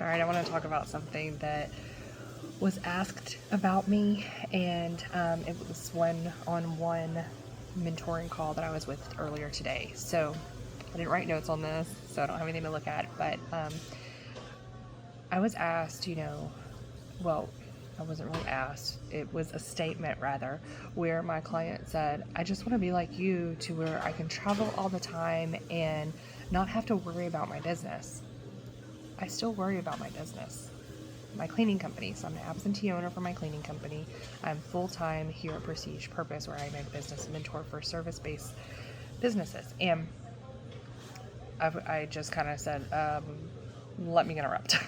All right, I want to talk about something that was asked about me, and it was one-on-one mentoring call that I was with earlier today. So I didn't write notes on this, so I don't have anything to look at, but I was asked, well, I wasn't really asked. It was a statement, rather, where my client said, I just want to be like you to where I can travel all the time and not have to worry about my business. I still worry about my business, my cleaning company. So I'm an absentee owner for my cleaning company. I'm full-time here at Prestige Purpose, where I'm a business mentor for service-based businesses. And I just kind of said, let me interrupt.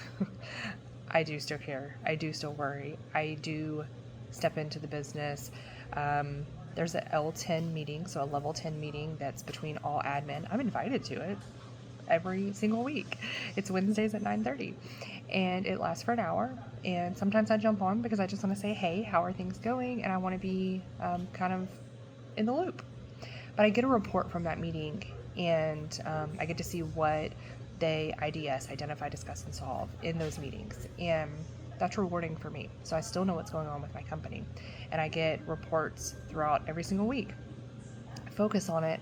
I do still care. I do still worry. I do step into the business. There's a L10 meeting, so a level 10 meeting that's between all admin. I'm invited to it every single week. It's Wednesdays at 9:30, and it lasts for an hour. And sometimes I jump on because I just want to say, hey, how are things going? And I want to be kind of in the loop. But I get a report from that meeting, and I get to see what they IDS, identify, discuss, and solve in those meetings. And that's rewarding for me. So I still know what's going on with my company. And I get reports throughout every single week. I focus on it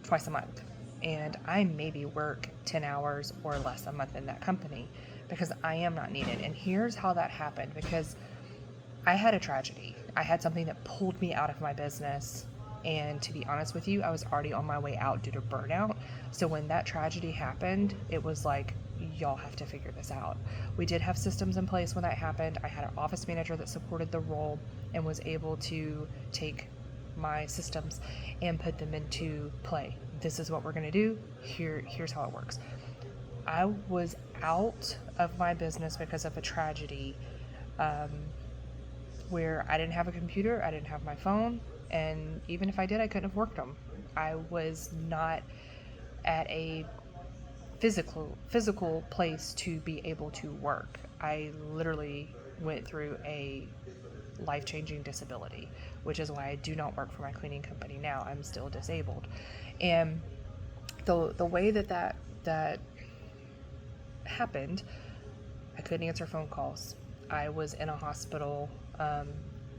twice a month. And I maybe work 10 hours or less a month in that company because I am not needed. And here's how that happened, because I had a tragedy. I had something that pulled me out of my business. And to be honest with you, I was already on my way out due to burnout. So when that tragedy happened, it was like, y'all have to figure this out. We did have systems in place when that happened. I had an office manager that supported the role and was able to take my systems and put them into play. This is what we're going to do. Here's how it works. I was out of my business because of a tragedy where I didn't have a computer, I didn't have my phone, and even if I did, I couldn't have worked them. I was not at a physical place to be able to work. I literally went through a life-changing disability, which is why I do not work for my cleaning company now. I'm still disabled. And the way that happened, I couldn't answer phone calls. I was in a hospital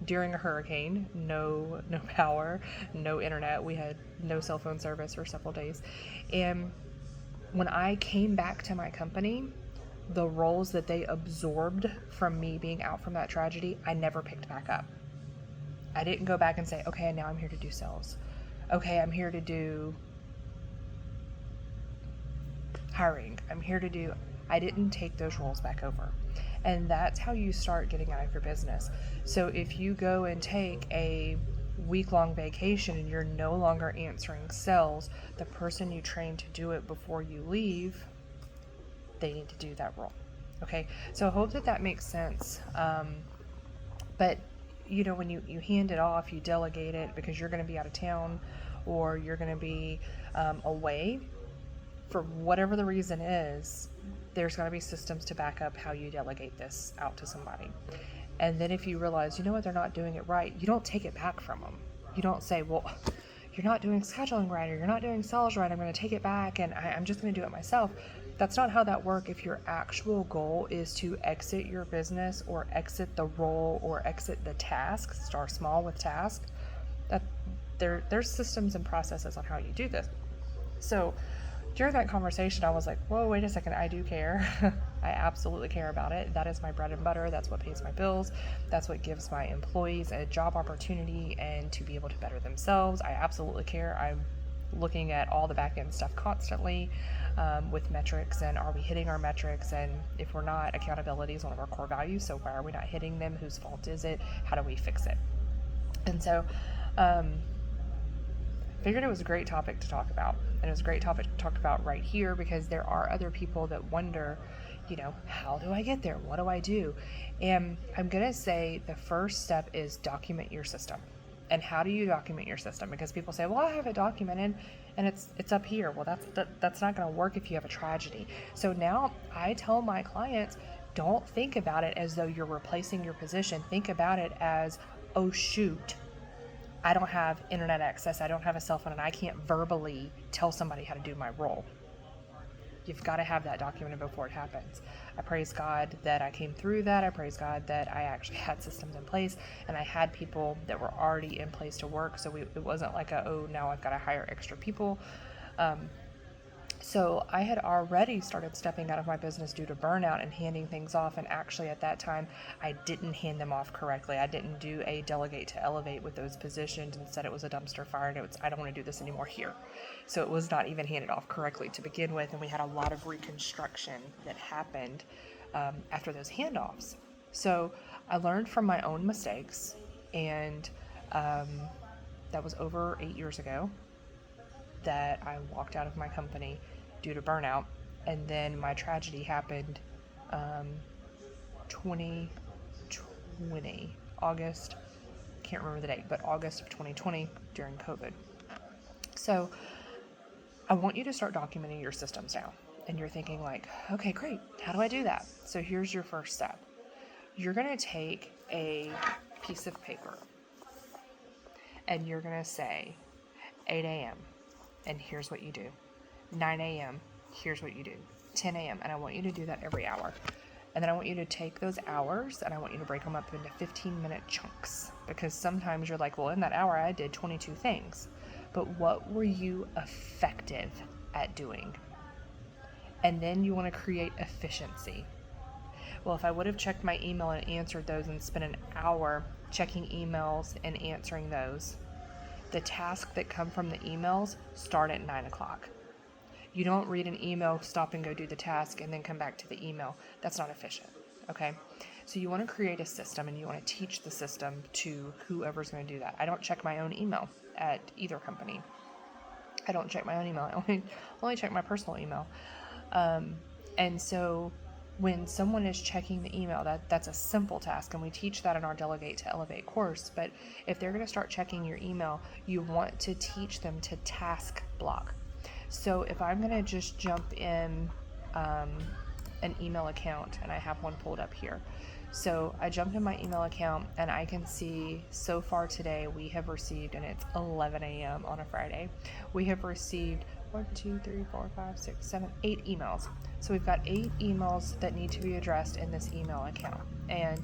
during a hurricane, no power, no internet. We had no cell phone service for several days. And when I came back to my company, the roles that they absorbed from me being out from that tragedy, I never picked back up. I didn't go back and say, okay, now I'm here to do sales. Okay, I'm here to do hiring. I didn't take those roles back over. And that's how you start getting out of your business. So if you go and take a week-long vacation and you're no longer answering sales, the person you trained to do it before you leave, they need to do that role. Okay, so I hope that makes sense. But when you hand it off, you delegate it because you're going to be out of town or you're going to be away for whatever the reason is. There's going to be systems to back up how you delegate this out to somebody. And then if you realize, what, they're not doing it right, you don't take it back from them. You don't say, well, you're not doing scheduling right, or you're not doing sales right, I'm going to take it back and I'm just going to do it myself. That's not how that works. If your actual goal is to exit your business or exit the role or exit the task, start small with task, that there's systems and processes on how you do this. So during that conversation, I was like, whoa, wait a second, I do care. I absolutely care about it. That is my bread and butter. That's what pays my bills. That's what gives my employees a job opportunity and to be able to better themselves. I absolutely care. I'm looking at all the back end stuff constantly with metrics, and are we hitting our metrics? And if we're not, accountability is one of our core values. So why are we not hitting them? Whose fault is it? How do we fix it? And so figured it was a great topic to talk about. And it was a great topic to talk about right here because there are other people that wonder, how do I get there? What do I do? And I'm going to say the first step is document your system. And how do you document your system? Because people say, well, I have it documented and it's up here. Well, that's not going to work if you have a tragedy. So now I tell my clients, don't think about it as though you're replacing your position. Think about it as, oh, shoot, I don't have internet access, I don't have a cell phone, and I can't verbally tell somebody how to do my role. You've got to have that documented before it happens. I praise God that I came through that. I praise God that I actually had systems in place, and I had people that were already in place to work. So it wasn't like now I've got to hire extra people. So I had already started stepping out of my business due to burnout and handing things off. And actually at that time, I didn't hand them off correctly. I didn't do a delegate to elevate with those positions. Instead, it was a dumpster fire. And I don't want to do this anymore here. So it was not even handed off correctly to begin with. And we had a lot of reconstruction that happened after those handoffs. So I learned from my own mistakes. And that was over 8 years ago that I walked out of my company due to burnout. And then my tragedy happened 2020, August, can't remember the date, but August of 2020 during COVID. So I want you to start documenting your systems now. And you're thinking like, okay, great. How do I do that? So here's your first step. You're going to take a piece of paper and you're going to say 8 a.m. and here's what you do. 9 a.m., here's what you do. 10 a.m., and I want you to do that every hour. And then I want you to take those hours and I want you to break them up into 15-minute chunks. Because sometimes you're like, well, in that hour I did 22 things. But what were you effective at doing? And then you want to create efficiency. Well, if I would have checked my email and answered those and spent an hour checking emails and answering those, the tasks that come from the emails start at 9 o'clock. You don't read an email, stop and go do the task, and then come back to the email. That's not efficient, okay? So you want to create a system, and you want to teach the system to whoever's going to do that. I don't check my own email at either company. I don't check my own email. I only check my personal email. And so when someone is checking the email, that's a simple task, and we teach that in our Delegate to Elevate course. But if they're going to start checking your email, you want to teach them to task block. So if I'm going to just jump in an email account, and I have one pulled up here. So I jumped in my email account, and I can see so far today we have received, and it's 11 a.m. on a Friday, we have received 8 emails. So we've got 8 emails that need to be addressed in this email account. And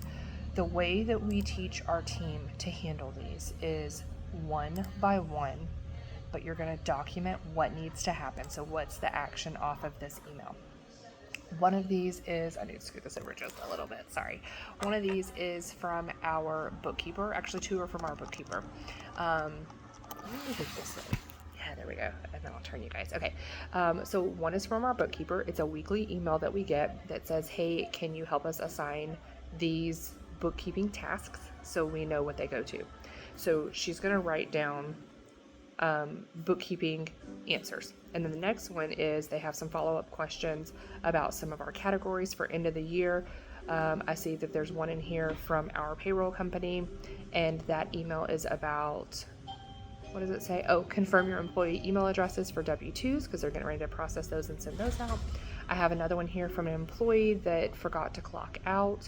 the way that we teach our team to handle these is one by one, but you're going to document what needs to happen. So what's the action off of this email? One of these is, I need to scoot this over just a little bit, sorry. One of these is from our bookkeeper. Actually, 2 are from our bookkeeper. Let me move it this way. Yeah, there we go. And then I'll turn you guys. Okay. So one is from our bookkeeper. It's a weekly email that we get that says, hey, can you help us assign these bookkeeping tasks so we know what they go to? So she's going to write down bookkeeping answers. And then the next one is they have some follow-up questions about some of our categories for end of the year. I see that there's one in here from our payroll company, and that email is about, what does it say? Oh, confirm your employee email addresses for W-2s because they're getting ready to process those and send those out. I have another one here from an employee that forgot to clock out,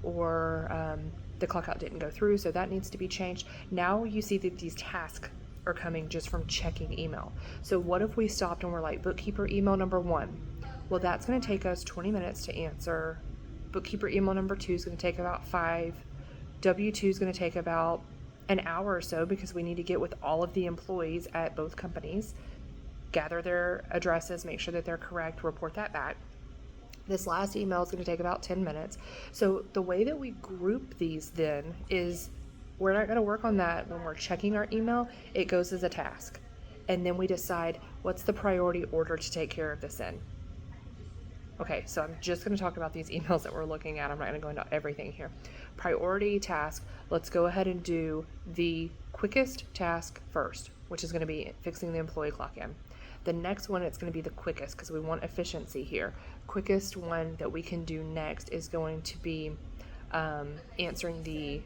or the clock out didn't go through, so that needs to be changed. Now you see that these tasks are coming just from checking email. So what if we stopped and we're like, bookkeeper email number 1? Well, that's going to take us 20 minutes to answer. Bookkeeper email number 2 is going to take about 5. W-2 is going to take about an hour or so because we need to get with all of the employees at both companies, gather their addresses, make sure that they're correct, report that back. This last email is going to take about 10 minutes. So the way that we group these then is we're not going to work on that when we're checking our email. It goes as a task. And then we decide what's the priority order to take care of this in. Okay, so I'm just going to talk about these emails that we're looking at. I'm not going to go into everything here. Priority task, let's go ahead and do the quickest task first, which is going to be fixing the employee clock in. The next one, it's going to be the quickest because we want efficiency here. Quickest one that we can do next is going to be answering the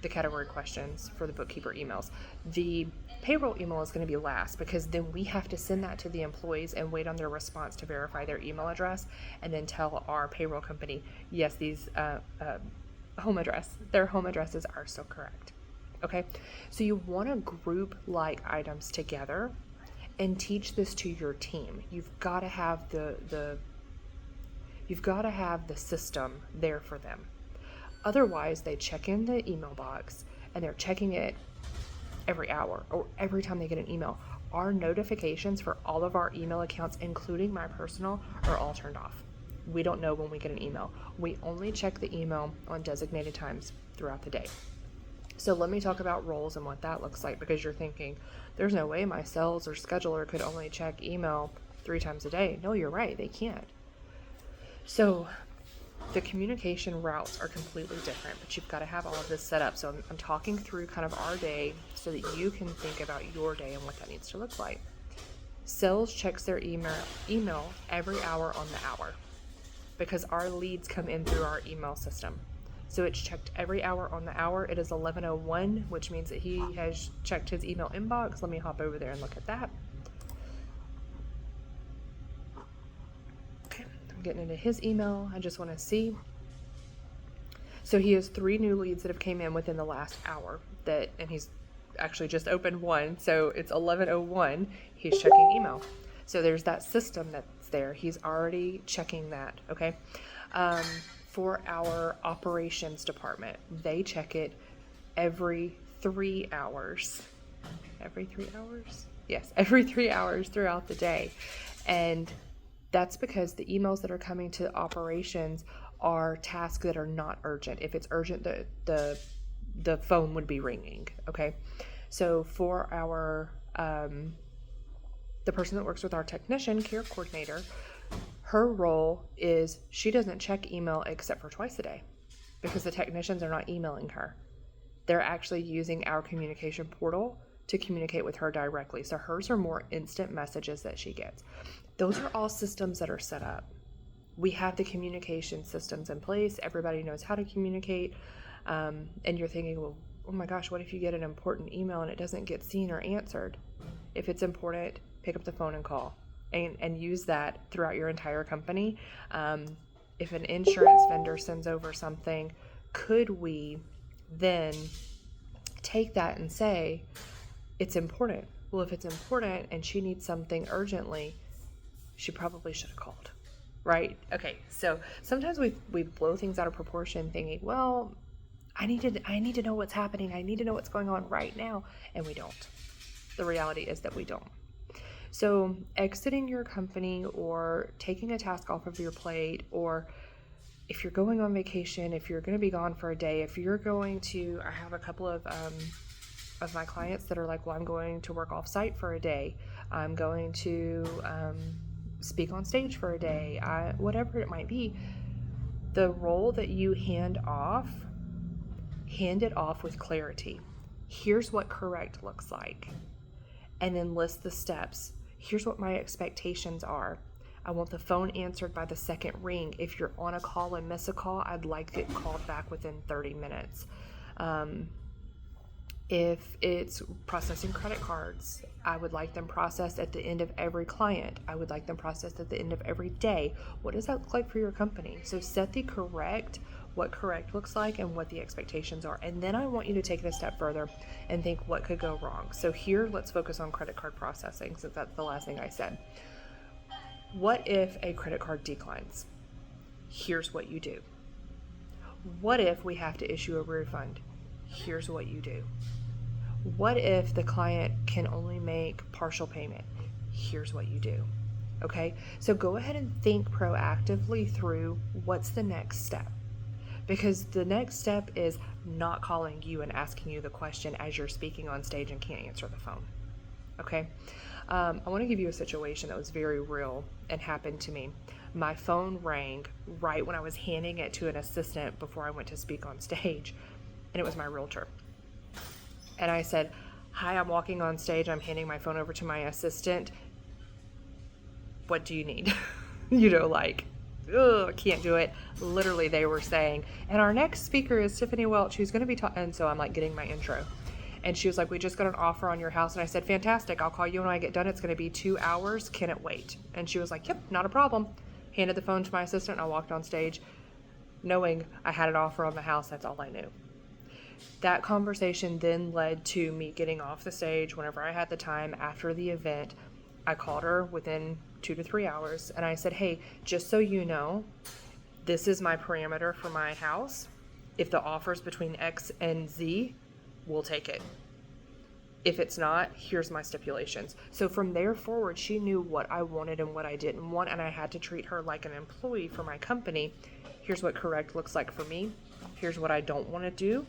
category questions for the bookkeeper emails. The payroll email is going to be last because then we have to send that to the employees and wait on their response to verify their email address and then tell our payroll company, yes, these their home addresses are still correct. Okay, so you want to group like items together and teach this to your team. You've got to have the You've got to have the system there for them. Otherwise, they check in the email box and they're checking it every hour or every time they get an email. Our notifications for all of our email accounts, including my personal, are all turned off. We don't know when we get an email. We only check the email on designated times throughout the day. So let me talk about roles and what that looks like, because you're thinking, there's no way my sales or scheduler could only check email 3 times a day. No, you're right, they can't. So the communication routes are completely different, but you've got to have all of this set up. So I'm talking through kind of our day so that you can think about your day and what that needs to look like. Sales checks their email every hour on the hour, because our leads come in through our email system. So it's checked every hour on the hour. It is 11:01, which means that he has checked his email inbox. Let me hop over there and look at that. Okay, I'm getting into his email. I just want to see. So he has 3 new leads that have came in within the last hour, and he's actually just opened one. So it's 11:01. He's checking email. So there's that system that's there. He's already checking that. Okay. For our operations department, they check it every 3 hours. Every 3 hours? Yes, every 3 hours throughout the day. And that's because the emails that are coming to operations are tasks that are not urgent. If it's urgent, the phone would be ringing. Okay. So for our the person that works with our technician care coordinator, her role is she doesn't check email except for twice a day, because the technicians are not emailing her. They're actually using our communication portal to communicate with her directly. So hers are more instant messages that she gets. Those are all systems that are set up. We have the communication systems in place. Everybody knows how to communicate. And you're thinking, well, oh my gosh, what if you get an important email and it doesn't get seen or answered? If it's important, pick up the phone and call. And use that throughout your entire company. If an insurance vendor sends over something, could we then take that and say, it's important? Well, if it's important and she needs something urgently, she probably should have called, right? Okay, so sometimes we blow things out of proportion thinking, well, I need to know what's happening. I need to know what's going on right now. And we don't. The reality is that we don't. So exiting your company or taking a task off of your plate, or if you're going on vacation, if you're going to be gone for a day, if you're going to, I have a couple of my clients that are like, well, I'm going to work off site for a day. I'm going to speak on stage for a day, whatever it might be. The role that you hand it off with clarity. Here's what correct looks like. And then list the steps. Here's what my expectations are. I want the phone answered by the second ring. If you're on a call and miss a call, I'd like it called back within 30 minutes. If it's processing credit cards, I would like them processed at the end of every client. I would like them processed at the end of every day. What does that look like for your company? So set the correct, what correct looks like, and what the expectations are. And then I want you to take it a step further and think what could go wrong. So here, let's focus on credit card processing, since that's the last thing I said. What if a credit card declines? Here's what you do. What if we have to issue a refund? Here's what you do. What if the client can only make partial payment? Here's what you do. Okay, so go ahead and think proactively through what's the next step. Because the next step is not calling you and asking you the question as you're speaking on stage and can't answer the phone. Okay, I want to give you a situation that was very real and happened to me. My phone rang right when I was handing it to an assistant before I went to speak on stage, and it was my realtor. And I said, hi, I'm walking on stage. I'm handing my phone over to my assistant. What do you need? I can't do it. Literally, they were saying, and our next speaker is Tiffany Welch, who's going to be talking. And so I'm like getting my intro. And she was like, we just got an offer on your house. And I said, fantastic. I'll call you when I get done. It's going to be 2 hours. Can it wait? And she was like, yep, not a problem. Handed the phone to my assistant. And I walked on stage knowing I had an offer on the house. That's all I knew. That conversation then led to me getting off the stage whenever I had the time after the event. I called her within 2 to 3 hours, and I said, hey, just so you know, this is my parameter for my house. If the offer's between X and Z, we'll take it. If it's not, here's my stipulations. So from there forward, she knew what I wanted and what I didn't want, and I had to treat her like an employee for my company. Here's what correct looks like for me. Here's what I don't want to do.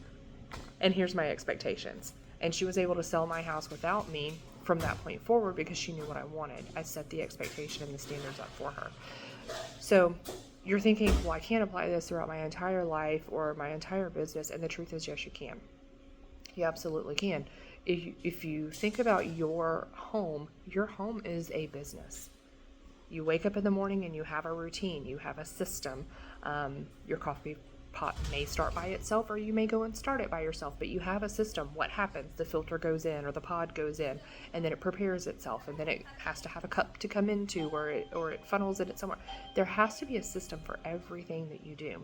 And here's my expectations. And she was able to sell my house without me from that point forward because she knew what I wanted. I set the expectation and the standards up for her. So you're thinking, well, I can't apply this throughout my entire life or my entire business. And the truth is, yes, you can. You absolutely can. If you think about your home is a business. You wake up in the morning and you have a routine, you have a system. Your coffee pot may start by itself, or you may go and start it by yourself, but you have a system. What happens? The filter goes in, or the pod goes in, and then it prepares itself, and then it has to have a cup to come into, or it funnels in it somewhere. There has to be a system for everything that you do.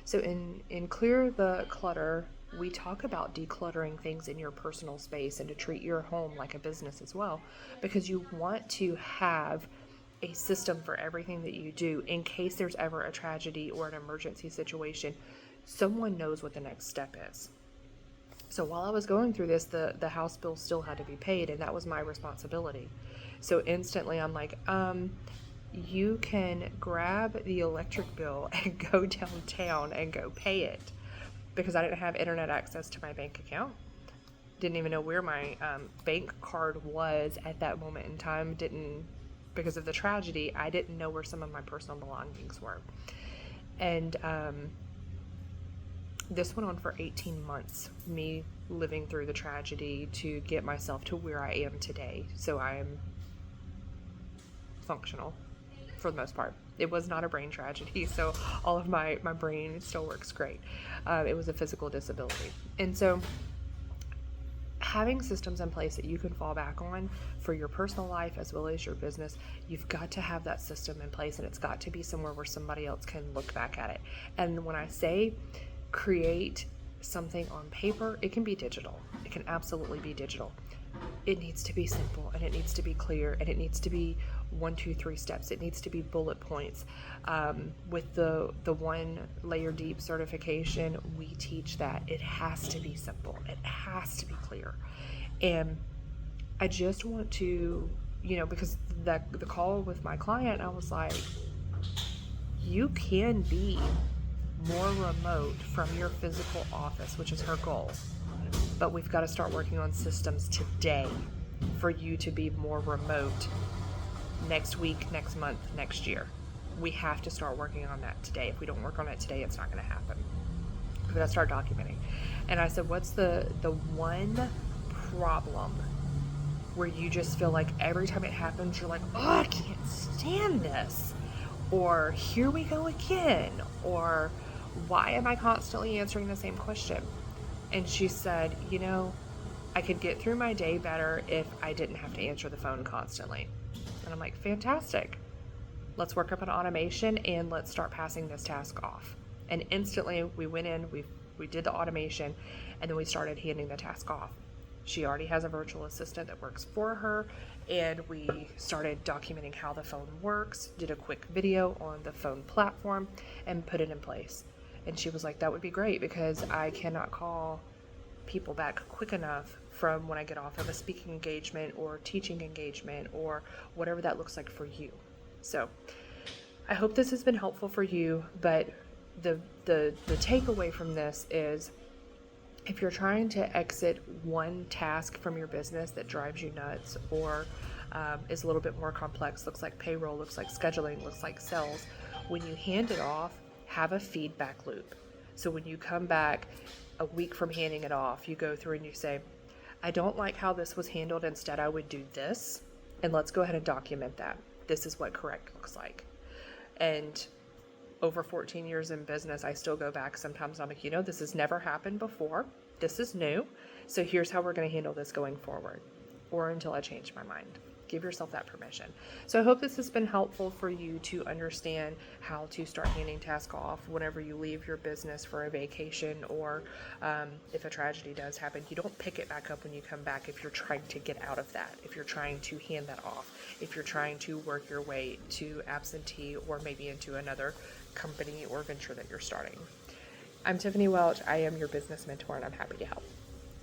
So in Clear the Clutter, we talk about decluttering things in your personal space and to treat your home like a business as well, because you want to have a system for everything that you do in case there's ever a tragedy or an emergency situation. Someone knows what the next step is. So while I was going through this, the house bill still had to be paid, and that was my responsibility. So instantly I'm like, you can grab the electric bill and go downtown and go pay it, because I didn't have internet access to my bank account. Didn't even know where my bank card was at that moment in time. Because of the tragedy, I didn't know where some of my personal belongings were. And this went on for 18 months, me living through the tragedy to get myself to where I am today. So I am functional for the most part. It was not a brain tragedy, so all of my brain still works great. It was a physical disability. And so having systems in place that you can fall back on for your personal life as well as your business, you've got to have that system in place, and it's got to be somewhere where somebody else can look back at it. And when I say create something on paper, it can be digital. It can absolutely be digital. It needs to be simple, and it needs to be clear, and it needs to be 1, 2, 3 steps. It needs to be bullet points. With the 1 layer deep certification, we teach that it has to be simple. It has to be clear. And I just want to, because the call with my client, I was like, you can be more remote from your physical office, which is her goal. But we've got to start working on systems today for you to be more remote next week, next month, next year. We have to start working on that today. If we don't work on it today, it's not going to happen. We've got to start documenting. And I said, what's the one problem where you just feel like every time it happens, you're like, oh, I can't stand this. Or here we go again. Or why am I constantly answering the same question? And she said, I could get through my day better if I didn't have to answer the phone constantly. And I'm like, fantastic. Let's work up an automation and let's start passing this task off. And instantly we went in, we did the automation, and then we started handing the task off. She already has a virtual assistant that works for her, and we started documenting how the phone works, did a quick video on the phone platform, and put it in place. And she was like, that would be great because I cannot call people back quick enough from when I get off of a speaking engagement or teaching engagement or whatever that looks like for you. So I hope this has been helpful for you, but the takeaway from this is, if you're trying to exit one task from your business that drives you nuts or is a little bit more complex, looks like payroll, looks like scheduling, looks like sales, when you hand it off, have a feedback loop. So when you come back a week from handing it off, you go through and you say, I don't like how this was handled. Instead, I would do this, and let's go ahead and document that. This is what correct looks like. And over 14 years in business, I still go back sometimes. I'm like, this has never happened before. This is new. So here's how we're going to handle this going forward, or until I change my mind. Give yourself that permission. So I hope this has been helpful for you to understand how to start handing tasks off whenever you leave your business for a vacation, or if a tragedy does happen, you don't pick it back up when you come back if you're trying to get out of that, if you're trying to hand that off, if you're trying to work your way to absentee or maybe into another company or venture that you're starting. I'm Tiffany Welch. I am your business mentor, and I'm happy to help.